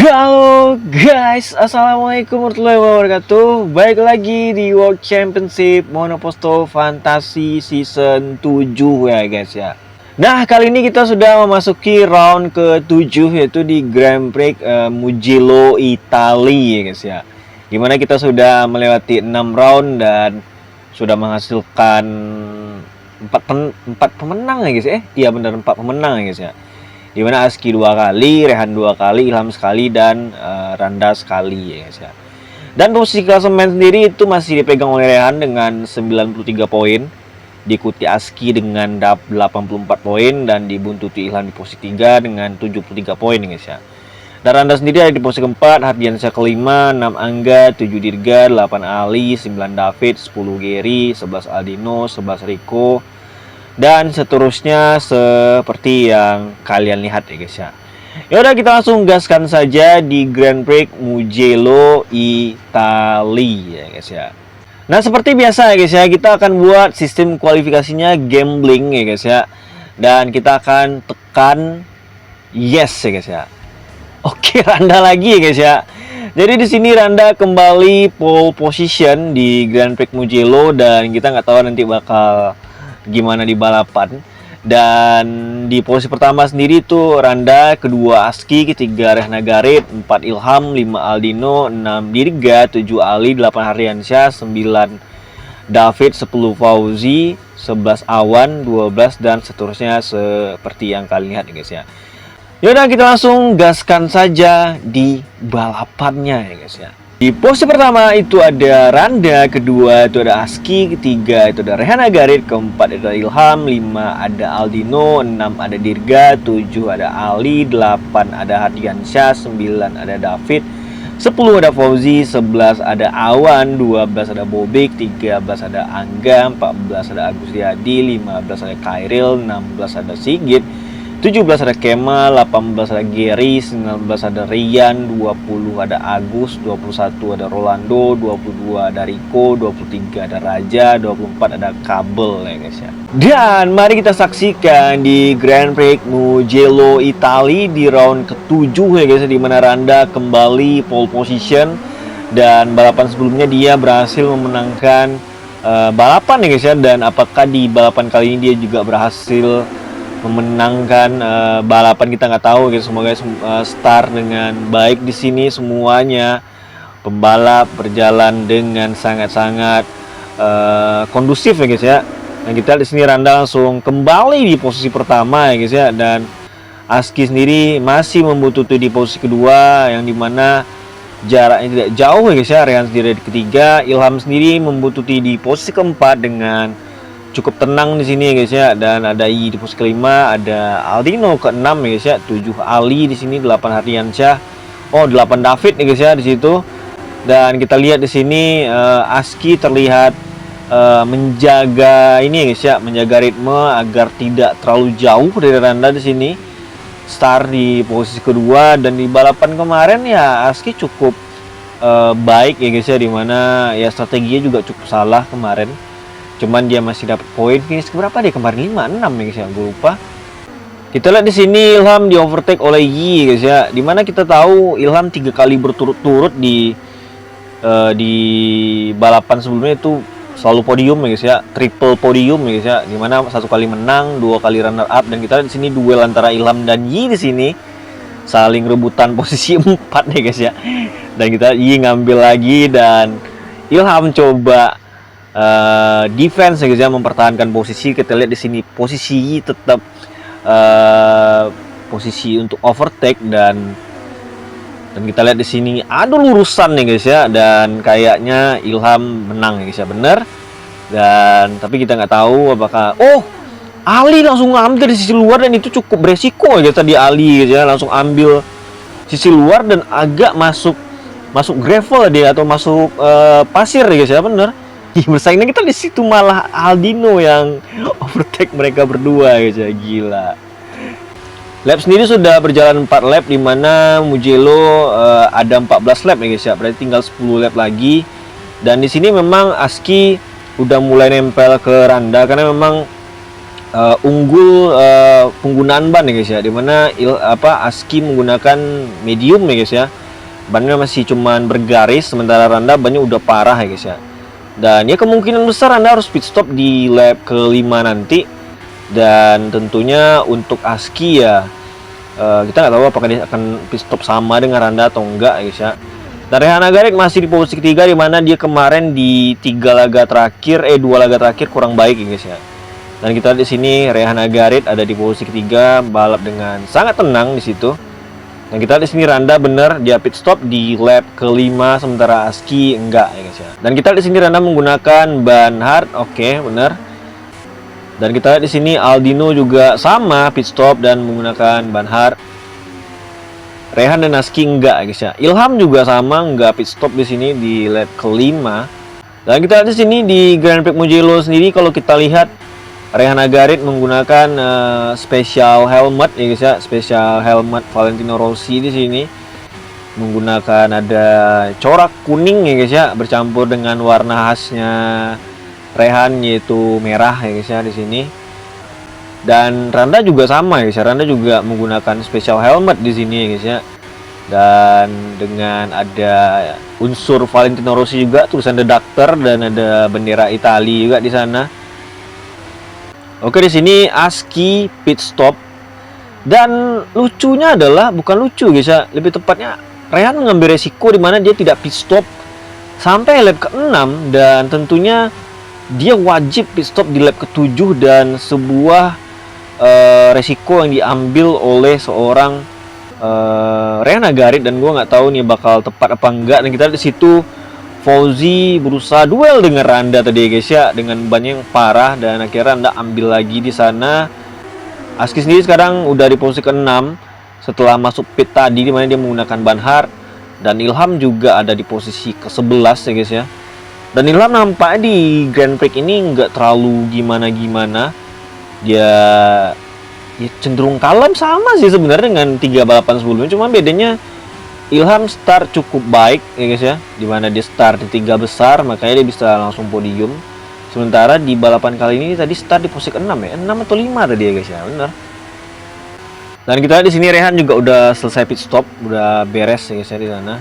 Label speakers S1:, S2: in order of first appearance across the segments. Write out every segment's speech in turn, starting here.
S1: Halo guys, assalamualaikum warahmatullahi wabarakatuh. Baik lagi di World Championship Monoposto Fantasi Season 7 ya guys ya. Nah, kali ini kita sudah memasuki round ke-7, yaitu di Grand Prix Mugello Italia ya guys ya. Dimana kita sudah melewati 6 round dan sudah menghasilkan 4 pemenang ya guys ya. Iya benar, 4 pemenang ya guys ya. Dimana Aski 2 kali, Rehan 2 kali, Ilham sekali, dan Randa sekali ya guys ya. Dan posisi klasemen sendiri itu masih dipegang oleh Rehan dengan 93 poin, diikuti Aski dengan 84 poin, dan dibuntuti Ilham di posisi 3 dengan 73 poin guys ya. Dan Randa sendiri ada di posisi keempat, Hardiansyah kelima, 6 Angga, 7 Dirga, 8 Ali, 9 David, 10 Gary, 11 Aldino, 11 Rico, dan seterusnya seperti yang kalian lihat ya guys ya. Yaudah, kita langsung gaskan saja di Grand Prix Mugello Italia ya guys ya. Nah, seperti biasa ya guys ya, kita akan buat sistem kualifikasinya gambling ya guys ya. Dan kita akan tekan yes ya guys ya. Oke, Randa lagi ya guys ya. Jadi di sini Randa kembali pole position di Grand Prix Mugello, dan kita nggak tahu nanti bakal gimana di balapan. Dan di posisi pertama sendiri itu Randa, kedua Aski, ketiga Rehna Garit, 4 Ilham, 5 Aldino, 6 Dirga, 7 Ali, 8 Hardiansyah, 9 David, 10 Fauzi, 11 Awan, 12, dan seterusnya seperti yang kalian lihat ya guys ya. Yaudah, kita langsung gaskan saja di balapannya ya guys ya. Di posisi pertama itu ada Randa, kedua itu ada Aski, ketiga itu ada Rehana Garit, keempat itu ada Ilham, 5 ada Aldino, 6 ada Dirga, 7 ada Ali, 8 ada Hardiansyah, 9 ada David, 10 ada Fauzi, 11 ada Awan, 12 ada Bobik, 13 ada Angga, 14 ada Agus Riyadi, 15 ada Kairil, 16 ada Sigit, 17 ada Kemal, 18 ada Gary, 19 ada Rian, 20 ada Agus, 21 ada Rolando, 22 ada Rico, 23 ada Raja, 24 ada Kabel ya guys ya. Dan mari kita saksikan di Grand Prix Mugello Italia di round ke-7 ya guys ya, di mana Randa kembali pole position, dan balapan sebelumnya dia berhasil memenangkan balapan ya guys ya. Dan apakah di balapan kali ini dia juga berhasil memenangkan balapan, kita nggak tahu guys. Semoga start dengan baik di sini semuanya. Pembalap berjalan dengan sangat-sangat kondusif ya guys ya. Dan kita di sini Randa langsung kembali di posisi pertama ya guys ya. Dan Aski sendiri masih membutuhkan di posisi kedua, yang dimana jaraknya tidak jauh ya guys ya. Rehan sendiri di ketiga, Ilham sendiri membutuhkan di posisi keempat dengan cukup tenang di sini ya guys ya. Dan ada I di posisi kelima, ada Aldino ke-6 ya guys ya, 7 Ali di sini, 8 Hardiansyah, 8 David ya guys ya di situ. Dan kita lihat di sini Aski terlihat menjaga ini ya guys ya, menjaga ritme agar tidak terlalu jauh dari Randa di sini. Start di posisi kedua, dan di balapan kemarin ya Aski cukup baik ya guys ya, dimana ya strateginya juga cukup salah kemarin. Cuman dia masih dapat poin. Finish berapa dia kemarin? 5, 6 ya guys ya, gue lupa. Kita lihat di sini Ilham di overtake oleh Yi guys ya. Dimana kita tahu Ilham 3 kali berturut-turut di balapan sebelumnya itu selalu podium ya guys ya, triple podium ya guys ya. Dimana 1 kali menang, 2 kali runner up. Dan kita lihat di sini duel antara Ilham dan Yi di sini saling rebutan posisi 4 ya guys ya. Dan kita Yi ngambil lagi, dan Ilham coba defense ya guys ya, mempertahankan posisi. Kita lihat di sini posisi tetap posisi untuk overtake, dan kita lihat di sini ada lurusan nih guys ya, dan kayaknya Ilham menang ya guys ya, bener. Dan tapi kita nggak tahu apakah Ali langsung ngambil di sisi luar, dan itu cukup beresiko ya guys. Tadi Ali guys ya langsung ambil sisi luar dan agak masuk gravel dia, atau masuk pasir ya guys ya, bener. Bersaingnya kita di situ malah Aldino yang overtake mereka berdua guys ya, gila. Lap sendiri sudah berjalan 4 lap, di mana Mugello ada 14 lap ya guys ya, berarti tinggal 10 lap lagi. Dan di sini memang Aski udah mulai nempel ke Randa, karena memang unggul penggunaan ban ya guys ya, dimana Aski menggunakan medium ya guys ya, bannya masih cuman bergaris, sementara Randa bannya udah parah ya guys ya. Dan ya kemungkinan besar Anda harus pit stop di lap ke-5 nanti. Dan tentunya untuk Aski ya, kita nggak tahu apakah dia akan pit stop sama dengan Randa atau enggak ya guys ya. Dan Rehan Agarit masih di posisi ketiga, dimana dia kemarin di 2 laga terakhir kurang baik ya guys ya. Dan kita lihat di sini Rehan Agarit ada di posisi ketiga, balap dengan sangat tenang di situ. Dan kita lihat di sini Randa bener dia pit stop di lap ke-5, sementara Aski enggak ya guys ya. Dan kita lihat di sini Randa menggunakan ban hard, oke, bener. Dan kita lihat di sini Aldino juga sama pit stop dan menggunakan ban hard. Rehan dan Aski enggak guys ya. Ilham juga sama enggak pit stop di sini di lap ke-5. Dan kita lihat di sini di Grand Prix Mugello sendiri, kalau kita lihat Rehan Agarit menggunakan special helmet ya guys ya, special helmet Valentino Rossi di sini menggunakan ada corak kuning ya guys ya, bercampur dengan warna khasnya Rehan yaitu merah ya guys ya di sini. Dan Randa juga sama ya guys ya, Randa juga menggunakan special helmet di sini ya guys ya. Dan dengan ada unsur Valentino Rossi juga, tulisan The Doctor, dan ada bendera Italia juga di sana. Oke, di sini Aski pit stop. Dan lucunya adalah, bukan lucu guys ya, lebih tepatnya Rehan mengambil resiko di mana dia tidak pit stop sampai lap ke-6, dan tentunya dia wajib pit stop di lap ke-7, dan sebuah resiko yang diambil oleh seorang Rehan Agarit, dan gue nggak tahu nih bakal tepat apa enggak. Dan kita di situ Fauzi berusaha duel dengan Randa tadi guys ya, dengan ban yang parah, dan akhirnya Randa ambil lagi di sana. Aski sendiri sekarang udah di posisi ke-6 setelah masuk pit tadi, dimana dia menggunakan ban hard. Dan Ilham juga ada di posisi ke-11 ya guys ya. Dan Ilham nampaknya di Grand Prix ini nggak terlalu gimana-gimana. Dia ya cenderung kalem, sama sih sebenarnya dengan 3 balapan sebelumnya, cuma bedanya Ilham start cukup baik ya guys ya, dimana dia start di 3 besar, makanya dia bisa langsung podium. Sementara di balapan kali ini tadi start di posisi ke-6 ya, 6 atau 5 tadi ya guys ya, bener. Dan kita lihat di sini Rehan juga udah selesai pit stop, udah beres ya guys ya di sana.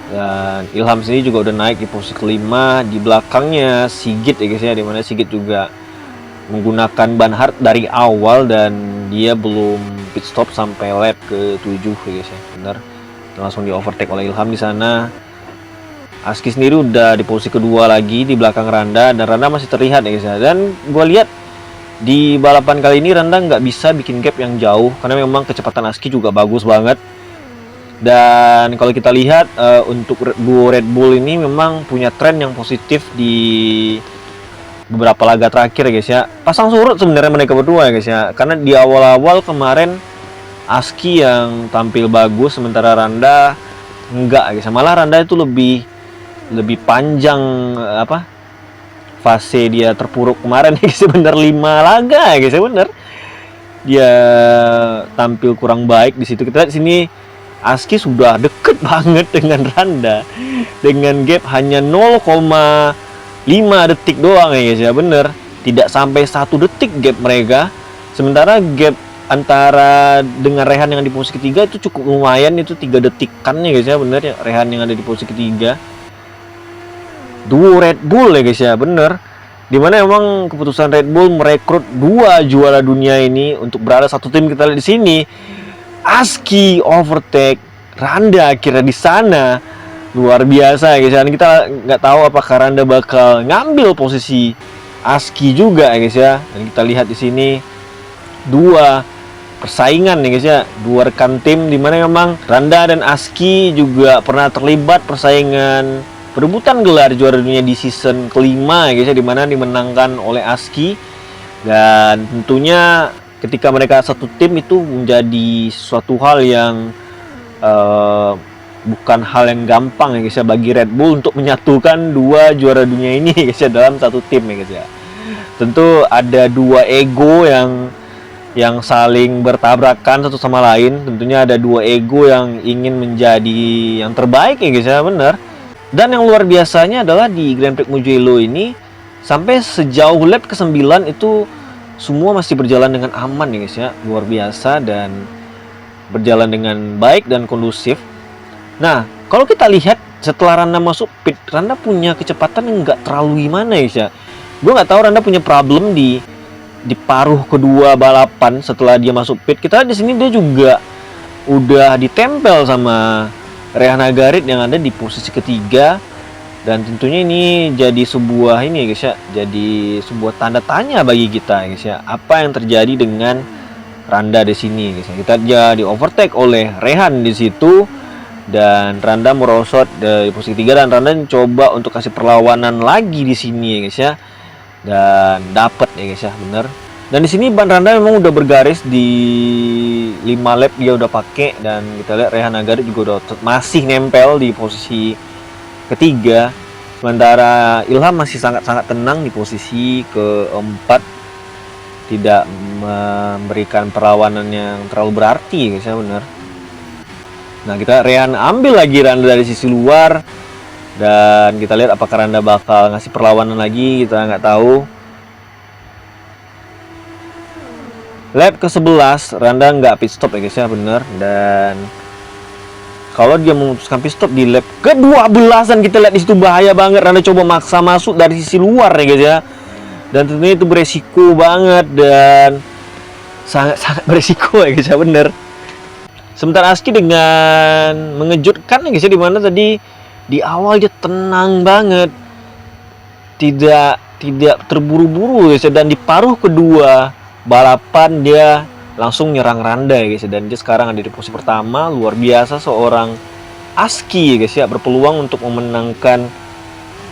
S1: Dan Ilham sendiri juga udah naik di posisi ke-5, di belakangnya Sigit ya guys ya, dimana Sigit juga menggunakan ban hard dari awal dan dia belum pit stop sampai lap ke-7 ya guys ya, bener. Langsung di overtake oleh Ilham di sana. Aski sendiri udah di posisi kedua lagi di belakang Randa, dan Randa masih terlihat ya guys ya. Dan gue lihat di balapan kali ini Randa nggak bisa bikin gap yang jauh karena memang kecepatan Aski juga bagus banget. Dan kalau kita lihat untuk duo Red Bull ini memang punya tren yang positif di beberapa laga terakhir ya guys ya. Pasang surut sebenarnya mereka berdua ya guys ya, karena di awal-awal kemarin Aski yang tampil bagus, sementara Randa enggak guys. Malah Randa itu lebih panjang fase dia terpuruk kemarin ya guys, bener 5 laga ya guys, bener dia tampil kurang baik di situ. Kita lihat sini Aski sudah deket banget dengan Randa dengan gap hanya 0,5 detik doang ya guys ya, bener tidak sampai 1 detik gap mereka. Sementara gap antara dengan Rehan yang di posisi ketiga itu cukup lumayan, itu 3 detikan ya guys ya, bener ya, Rehan yang ada di posisi ketiga. Duo Red Bull ya guys ya, bener, dimana emang keputusan Red Bull merekrut 2 juara dunia ini untuk berada satu tim. Kita lihat di sini Aski overtake Randa akhirnya di sana, luar biasa ya guys ya. Kita nggak tahu apakah Randa bakal ngambil posisi Aski juga ya guys ya. Dan kita lihat di sini 2 persaingan nih guys ya, 2 rekan tim, dimana memang Randa dan Aski juga pernah terlibat persaingan perebutan gelar juara dunia di season ke-5 ya guys ya, dimana dimenangkan oleh Aski. Dan tentunya ketika mereka satu tim itu menjadi suatu hal yang bukan hal yang gampang ya guys ya bagi Red Bull untuk menyatukan 2 juara dunia ini ya guys ya dalam satu tim ya guys ya. Tentu ada 2 ego yang saling bertabrakan satu sama lain. Tentunya ada 2 ego yang ingin menjadi yang terbaik ya guys ya, bener. Dan yang luar biasanya adalah di Grand Prix Mugello ini sampai sejauh lap ke-9 itu semua masih berjalan dengan aman ya guys ya, luar biasa dan berjalan dengan baik dan kondusif. Nah, kalau kita lihat setelah Randa masuk pit, Randa punya kecepatan yang nggak terlalu gimana ya guys ya. Gue nggak tahu Randa punya problem di paruh kedua balapan setelah dia masuk pit. Kita lihat di sini dia juga udah ditempel sama Rehan Agarit yang ada di posisi ketiga, dan tentunya ini jadi sebuah ini ya guys ya, jadi sebuah tanda tanya bagi kita ya guys ya, apa yang terjadi dengan Randa di sini guys ya. Kita dia di overtake oleh Rehan di situ dan Randa merosot dari posisi 3, dan Randa coba untuk kasih perlawanan lagi di sini ya guys ya, dan dapat ya guys ya, bener. Dan di sini ban Randa memang udah bergaris di 5 lap dia udah pakai, dan kita lihat Rehan Agarit juga udah masih nempel di posisi ketiga, sementara Ilham masih sangat-sangat tenang di posisi keempat, tidak memberikan perlawanan yang terlalu berarti guys ya, bener. Nah, kita Rehan ambil lagi Randa dari sisi luar, dan kita lihat apakah Randa bakal ngasih perlawanan lagi, kita nggak tahu. Lap ke-11 Randa nggak pit stop ya guys ya, bener. Dan kalau dia memutuskan pit stop di lap ke-12, kita lihat di situ bahaya banget. Randa coba maksa masuk dari sisi luar ya guys ya, dan tentunya itu beresiko banget dan sangat-sangat beresiko ya guys ya, bener. Sementara Aski dengan mengejutkan ya guys ya, dimana tadi di awal dia tenang banget, tidak terburu-buru guys ya, dan di paruh kedua balapan dia langsung nyerang Randa ya guys ya, dan dia sekarang ada di posisi pertama. Luar biasa seorang Aski ya guys ya, berpeluang untuk memenangkan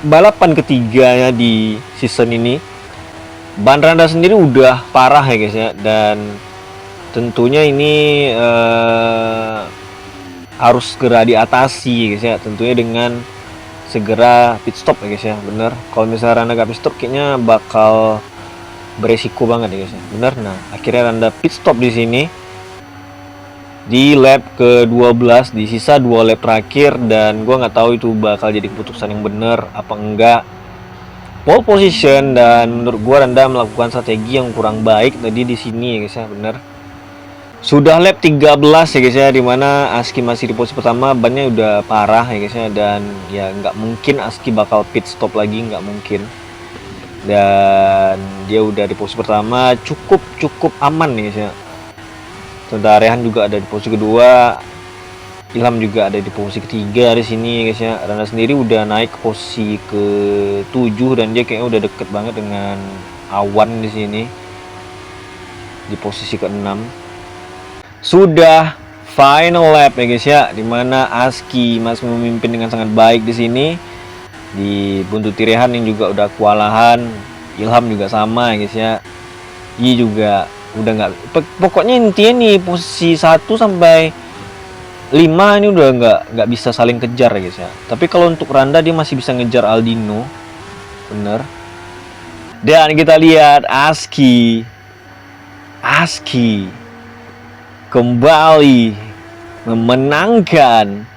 S1: balapan ketiganya di season ini. Ban Randa sendiri udah parah ya guys ya, dan tentunya ini harus segera diatasi guys ya, tentunya dengan segera pit stop ya guys ya, bener. Kalau misalnya Randa gak pit stop kayaknya bakal beresiko banget ya guys ya, bener. Nah, akhirnya Randa pit stop di sini di lap ke-12 di sisa 2 lap terakhir, dan gua nggak tahu itu bakal jadi keputusan yang bener apa enggak. Pole position, dan menurut gua Randa melakukan strategi yang kurang baik tadi di sini ya guys ya, bener. Sudah lap 13 ya guys ya, dimana Aski masih di posisi pertama, bannya udah parah ya guys ya, dan ya nggak mungkin Aski bakal pit stop lagi, nggak mungkin. Dan dia udah di posisi pertama, cukup aman nih guys ya. Sementara Rehan juga ada di posisi kedua, Ilham juga ada di posisi ketiga di sini guys ya. Randa sendiri udah naik ke posisi ke-7, dan dia kayaknya udah deket banget dengan Awan di sini di posisi ke-6. Sudah final lap ya guys ya, dimana Aski masih memimpin dengan sangat baik di sini, dibuntuti Rehan yang juga udah kewalahan. Ilham juga sama ya guys ya, Yi juga udah nggak, pokoknya intinya nih posisi 1 sampai 5 ini udah nggak bisa saling kejar ya guys ya. Tapi kalau untuk Randa dia masih bisa ngejar Aldino, bener. Dan kita lihat Aski kembali memenangkan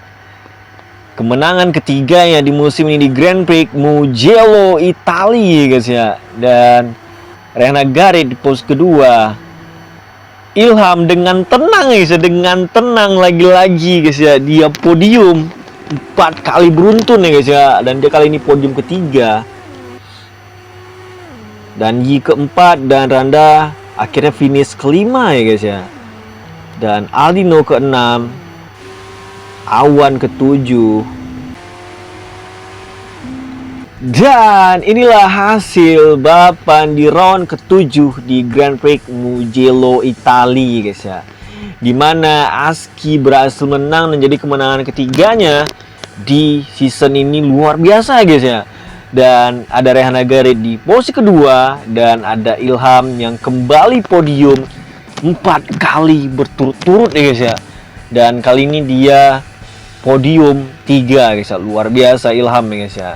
S1: kemenangan ketiganya di musim ini di Grand Prix Mugello Italia guys ya. Dan Rehan Agarit di pos kedua, Ilham dengan tenang guys ya, dengan tenang lagi-lagi guys ya, dia podium 4 kali beruntun ya guys ya, dan dia kali ini podium ketiga, dan Yi keempat, dan Randa akhirnya finish kelima ya guys ya, dan Aldino keenam, Awan ke-7. Dan inilah hasil balapan di round ke-7 di Grand Prix Mugello Italia guys ya, dimana Aski berhasil menang dan jadi kemenangan ketiganya di season ini. Luar biasa guys ya. Dan ada Rehan Agarit di posisi kedua, dan ada Ilham yang kembali podium 4 kali berturut-turut ya guys ya, dan kali ini dia podium 3 guys ya. Luar biasa Ilham ya guys ya.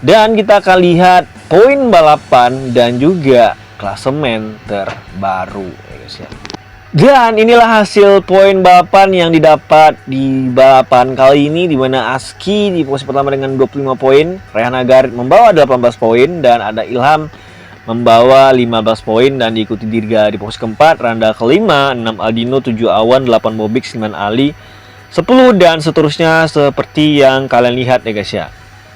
S1: Dan kita akan lihat poin balapan dan juga klasemen terbaru ya guys ya. Dan inilah hasil poin balapan yang didapat di balapan kali ini, di mana Aski di posisi pertama dengan 25 poin, Rehan Agarit membawa 18 poin, dan ada Ilham membawa 15 poin dan diikuti Dirga di posisi keempat, Randa kelima, 6 Aldino, 7 Awan, 8 Bobik, 9 Ali, 10 dan seterusnya seperti yang kalian lihat ya guys ya.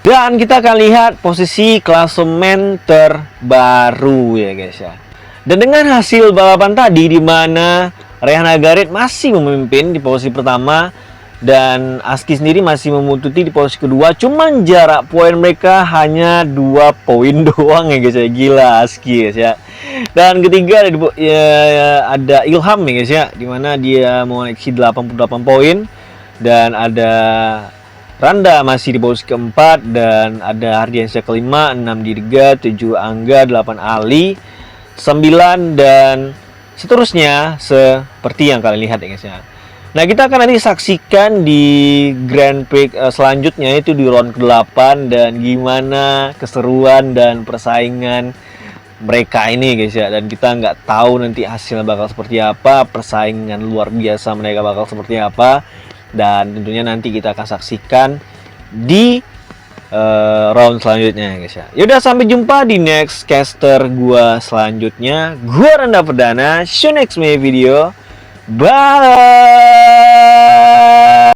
S1: Dan kita akan lihat posisi klasemen terbaru ya guys ya. Dan dengan hasil balapan tadi di mana Rehan Agarit masih memimpin di posisi pertama dan Aski sendiri masih memutiti di posisi kedua, cuman jarak poin mereka hanya 2 poin doang ya guys ya. Gila Aski guys ya. Dan ketiga ada Ilham ya guys ya, dimana dia mengoleksi 88 poin, dan ada Randa masih di posisi keempat, dan ada Hardiansyah kelima, 6 Dirga, 7 Angga, 8 Ali, 9 dan seterusnya seperti yang kalian lihat ya guys ya. Nah, kita akan nanti saksikan di Grand Prix selanjutnya, itu di round ke-8, dan gimana keseruan dan persaingan mereka ini guys ya. Dan kita nggak tahu nanti hasilnya bakal seperti apa, persaingan luar biasa mereka bakal seperti apa, dan tentunya nanti kita akan saksikan di round selanjutnya guys ya. Yaudah, sampai jumpa di next caster gua selanjutnya. Gua Randa Perdana, see you next video. Bye.